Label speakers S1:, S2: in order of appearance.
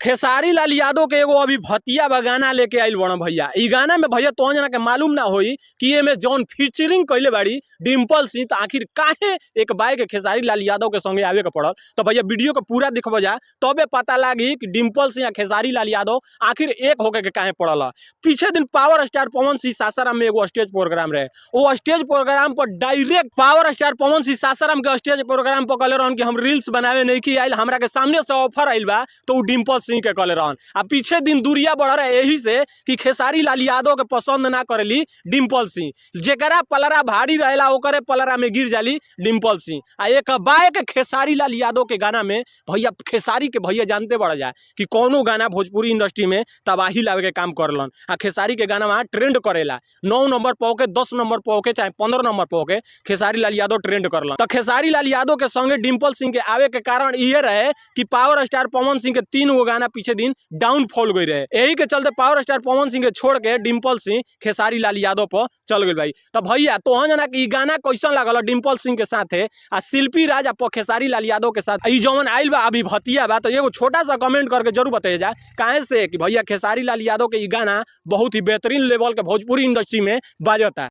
S1: खेसारी लाल यादव के एगो अभी भतिया गाना लेके आइल बड़ा भैया। इ गाना में भैया तो जना के मालूम ना होई कि एमे जौन फीचरिंग कइले बाड़ी डिम्पल सिंह, तो आखिर काहे एक बाइक खेसारी लाल यादव के संगे आवे के पड़ल। तो भैया वीडियो को पूरा देखबो जा तबे पता लागी कि डिम्पल सिंह खेसारी लाल यादव आखिर एक होके के काहे पड़ल। पीछे दिन पावर स्टार पवन सिंह सासाराम में एगो स्टेज प्रोग्राम रहे। वो स्टेज प्रोग्राम पर direct power star Pawan Singh Sasaram के स्टेज प्रोग्राम पर कहले रहन कि हम रील्स बनावे नहीं की आइल, हमरा के सामने से ऑफर आइल बा, तो डिम्पल सिंह के कहले रहन। आ पीछे दिन दूरिया बढ़ रहे यही से कि खेसारी लाल यादव के पसंद ना करेली डिम्पल सिंह, जेकरा पलरा भारी रहेला ओकरे पलरा में गिर जाली डिम्पल सिंह। आ एक बाइक खेसारी लाल यादव के गाना में भैया खेसारी के भैया जानते बढ़ जाए कि कौनो गाना भोजपुरी इंडस्ट्री में तबाही लावे के काम करलन। आ खेसारी के गाना वहां ट्रेंड करेला, 9 नंबर पर होके 10 नंबर पर होके चाहे 15 नंबर पर होके खेसारी लाल यादव ट्रेंड करलन। तो खेसारी लाल यादव के संगे डिम्पल सिंह के आवे के कारण ये रहे कि पावर स्टार पवन सिंह के 3 गो गाना पीछे दिन डाउनफॉल गई रहे। यही के चलते पावर स्टार पवन सिंह के छोड़ के डिम्पल सिंह खेसारी लाल यादव पर चल गई भाई। तो भैया तो जना कि गाना कैसन लागल डिम्पल सिंह के साथे आ शिल्पी राज आ खेसारी लाल यादव के साथ ई जौन आइल बा अभी भतिया बा, तो एगो छोटा सा कमेंट करके जरूर बताइए जा काहे से कि भैया खेसारी लाल यादव के ई गाना बहुत ही बेहतरीन लेवल के भोजपुरी इंडस्ट्री में बाजता।